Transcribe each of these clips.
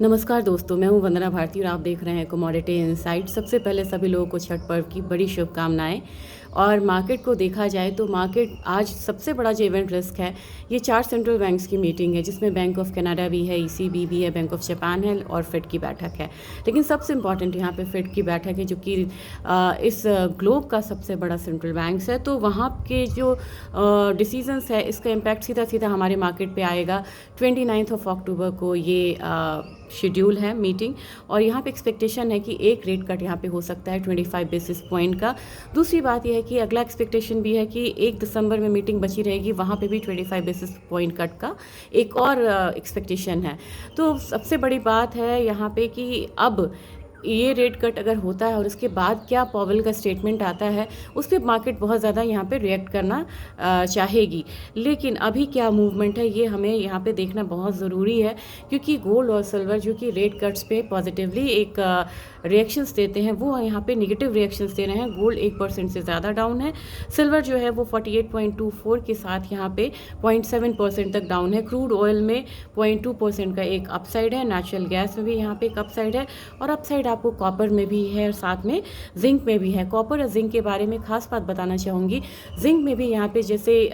नमस्कार दोस्तों, मैं हूं वंदना भारती और आप देख रहे हैं कमोडिटी इनसाइट। सबसे पहले सभी लोगों को छठ पर्व की बड़ी शुभकामनाएं। और मार्केट को देखा जाए तो मार्केट आज सबसे बड़ा जो इवेंट रिस्क है, ये 4 सेंट्रल बैंक्स की मीटिंग है, जिसमें बैंक ऑफ कनाडा भी है, ईसीबी भी है, बैंक ऑफ जापान है और फेड की बैठक है। लेकिन सबसे इम्पॉर्टेंट यहाँ पे फेड की बैठक है, जो कि इस ग्लोब का सबसे बड़ा सेंट्रल बैंक्स है। तो वहाँ के जो डिसीजंस है, इसका इम्पैक्ट सीधा सीधा हमारे मार्केट पे आएगा। 29 ऑफ अक्टूबर को ये शेड्यूल है मीटिंग, और यहाँ पे एक्सपेक्टेशन है कि एक रेट कट यहाँ पे हो सकता है 25 बेसिस पॉइंट का। दूसरी बात यह है कि अगला एक्सपेक्टेशन भी है कि 1 दिसंबर में मीटिंग बची रहेगी, वहाँ पे भी 25 बेसिस पॉइंट कट का एक और एक्सपेक्टेशन है। तो सबसे बड़ी बात है यहाँ पे कि अब ये रेट कट अगर होता है और उसके बाद क्या पॉवेल का स्टेटमेंट आता है, उस पर मार्केट बहुत ज़्यादा यहाँ पे रिएक्ट करना चाहेगी। लेकिन अभी क्या मूवमेंट है, ये हमें यहाँ पे देखना बहुत ज़रूरी है, क्योंकि गोल्ड और सिल्वर जो कि रेट कट्स पे पॉजिटिवली एक रिएक्शंस देते हैं, वो यहाँ पे निगेटिव रिएक्शंस दे रहे हैं। गोल्ड 1% से ज़्यादा डाउन है, सिल्वर जो है वो 48.24 के साथ यहाँ पे 0.7% तक डाउन है। क्रूड ऑयल में 0.2% का एक अपसाइड है, नेचुरल गैस में भी यहाँ पे एक अपसाइड है, और अपसाइड आपको कॉपर में भी है और साथ में जिंक में भी है। कॉपर और जिंक के बारे में खास बात बताना चाहूँगी। जिंक में भी यहाँ पे जैसे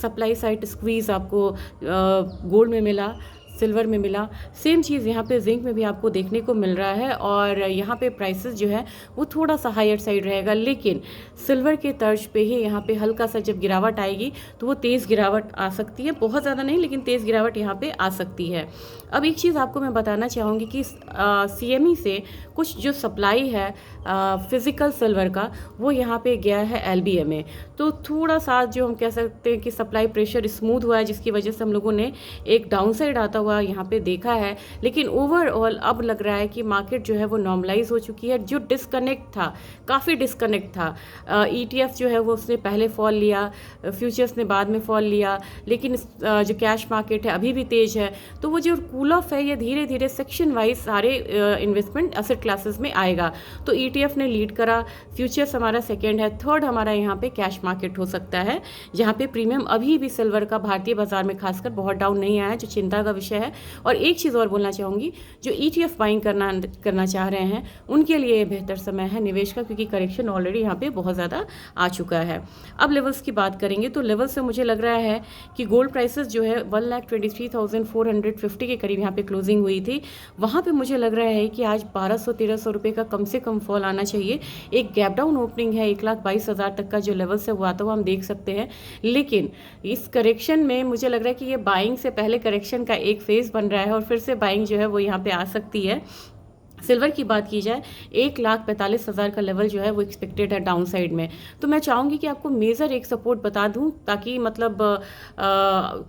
सप्लाई साइड स्क्वीज़ आपको गोल्ड में मिला, सिल्वर में मिला, सेम चीज़ यहाँ पे जिंक में भी आपको देखने को मिल रहा है। और यहाँ पे प्राइसेस जो है वो थोड़ा सा हायर साइड रहेगा, लेकिन सिल्वर के तर्ज पे ही यहाँ पे हल्का सा जब गिरावट आएगी तो वो तेज़ गिरावट आ सकती है, बहुत ज़्यादा नहीं लेकिन तेज़ गिरावट यहाँ पे आ सकती है। अब एक चीज़ आपको मैं बताना चाहूँगी कि CME से कुछ जो सप्लाई है फिज़िकल सिल्वर का, वो यहाँ पे गया है LBM में। तो थोड़ा सा जो हम कह सकते हैं कि सप्लाई प्रेशर स्मूथ हुआ है, जिसकी वजह से हम लोगों ने एक डाउनसाइड आता हुआ यहाँ पे देखा है। लेकिन ओवरऑल अब लग रहा है कि मार्केट जो है वो नॉर्मलाइज हो चुकी है। जो डिस्कनेक्ट था, काफ़ी डिस्कनेक्ट था, ETF जो है वो उसने पहले फॉल लिया, फ्यूचर्स ने बाद में फॉल लिया, लेकिन जो कैश मार्केट है अभी भी तेज़ है। तो वो जो कूल ऑफ है, ये धीरे धीरे सेक्शन वाइज सारे इन्वेस्टमेंट एसेट क्लासेस में आएगा। तो ETF ने लीड करा, फ्यूचर्स हमारा सेकेंड है, थर्ड हमारा यहाँ पे कैश मार्केट हो सकता है, जहाँ पे प्रीमियम अभी भी सिल्वर का भारतीय बाजार में खासकर बहुत डाउन नहीं आया है, जो चिंता का विषय है। और एक चीज़ और बोलना चाहूँगी, जो ETF बाइंग करना चाह रहे हैं उनके लिए बेहतर समय है निवेश का, क्योंकि करेक्शन ऑलरेडी यहाँ पे बहुत ज़्यादा आ चुका है। अब लेवल्स की बात करेंगे तो लेवल से मुझे लग रहा है कि गोल्ड प्राइसेस जो है 1,23,450 के करीब यहाँ पे क्लोजिंग हुई थी। वहाँ पे मुझे लग रहा है कि आज 1200-1300 रुपये का कम से कम फॉल आना चाहिए। एक गैप डाउन ओपनिंग है, 1,22,000 तक का जो लेवल से हुआ था वो हम देख सकते हैं। लेकिन इस करेक्शन में मुझे लग रहा है कि ये बाइंग से पहले करेक्शन का एक फेज बन रहा है, और फिर से बाइंग जो है वो यहाँ पे आ सकती है। सिल्वर की बात की जाए, 1,45,000 का लेवल जो है वो एक्सपेक्टेड है डाउन साइड में। तो मैं चाहूँगी कि आपको मेजर एक सपोर्ट बता दूँ, ताकि मतलब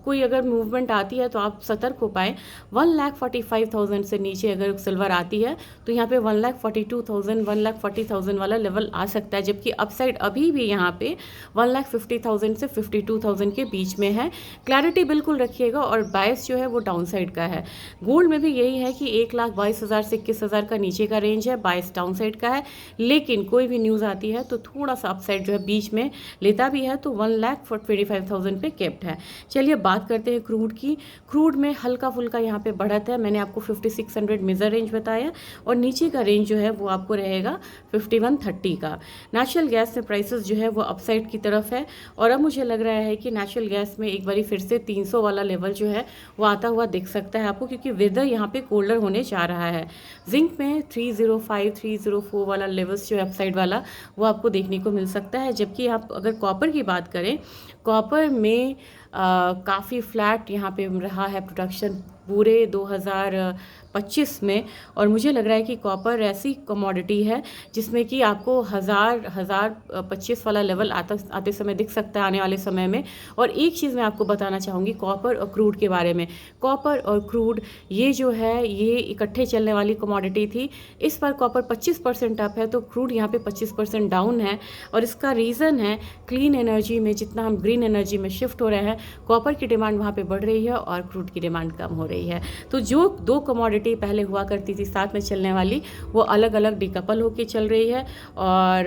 कोई अगर मूवमेंट आती है तो आप सतर्क हो पाए। 1,45,000 से नीचे अगर सिल्वर आती है तो यहाँ पे 1,42,000 1,40,000 वाला लेवल आ सकता है, जबकि अपसाइड अभी भी यहाँ पे 1,50,000 से 52,000 के बीच में है। क्लैरिटी बिल्कुल रखिएगा, और बायस जो है वो डाउन साइड का है। गोल्ड में भी यही है कि 1,22,000 से 21,000 का नीचे का रेंज है, बायस डाउन साइड का है। लेकिन कोई भी न्यूज़ आती है तो थोड़ा सा अपसाइड जो है बीच में लेता भी है, तो 1,25,000 पे केप्ट है। चलिए बात करते हैं क्रूड की। क्रूड में हल्का फुल्का यहाँ पे बढ़त है। मैंने आपको 5600 मेजर रेंज बताया, और नीचे का रेंज जो है वो आपको रहेगा 5130 का। नेचुरल गैस में प्राइसेस जो है वो अपसाइड की तरफ है, और अब मुझे लग रहा है कि नेचुरल गैस में एक बारी फिर से 300 वाला लेवल जो है वो आता हुआ दिख सकता है आपको, क्योंकि वेदर यहाँ पे कोल्डर होने जा रहा है। जिंक में 305 304 वाला लेवल्स जो है अपसाइड वाला, वो आपको देखने को मिल सकता है। जबकि आप अगर कॉपर की बात करें, कॉपर में काफ़ी फ्लैट यहाँ पे रहा है प्रोडक्शन पूरे 2025 में, और मुझे लग रहा है कि कॉपर ऐसी कमोडिटी है जिसमें कि आपको 1025 वाला लेवल आते समय दिख सकता है आने वाले समय में। और एक चीज़ मैं आपको बताना चाहूँगी कॉपर और क्रूड के बारे में। कॉपर और क्रूड ये जो है ये इकट्ठे चलने वाली कमोडिटी थी। इस बार कॉपर 25% अप है, तो क्रूड यहाँ पे 25% डाउन है, और इसका रीज़न है क्लीन एनर्जी में जितना हम ग्रीन एनर्जी में शिफ्ट हो रहे हैं, कॉपर की डिमांड वहाँ पे बढ़ रही है और क्रूड की डिमांड कम हो रही है। तो जो दो कमोडिटी पहले हुआ करती थी साथ में चलने वाली, वो अलग अलग डिकपल होके चल रही है। और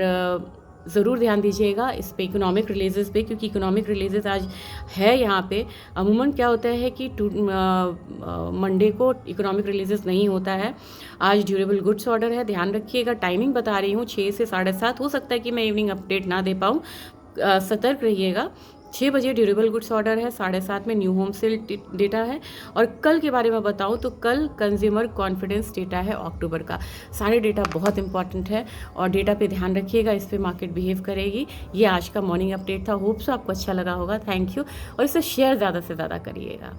ज़रूर ध्यान दीजिएगा इस पे, इकोनॉमिक रिलीजेस पे, क्योंकि इकोनॉमिक रिलीजेस आज है यहाँ पे। अमूमन क्या होता है कि मंडे को इकोनॉमिक रिलीजेस नहीं होता है। आज ड्यूरेबल गुड्स ऑर्डर है, ध्यान रखिएगा। टाइमिंग बता रही हूँ 6 से 7:30, हो सकता है कि मैं इवनिंग अपडेट ना दे पाऊँ, सतर्क रहिएगा। 6 बजे ड्यूरेबल गुड्स ऑर्डर है, 7:30 में न्यू होम सेल डेटा है। और कल के बारे में बताऊं तो कल कंज्यूमर कॉन्फिडेंस डेटा है अक्टूबर का। सारे डेटा बहुत इंपॉर्टेंट है और डेटा पे ध्यान रखिएगा, इस पे मार्केट बिहेव करेगी। ये आज का मॉर्निंग अपडेट था, होप सो आपको अच्छा लगा होगा। थैंक यू, और इसे शेयर ज़्यादा से ज़्यादा करिएगा।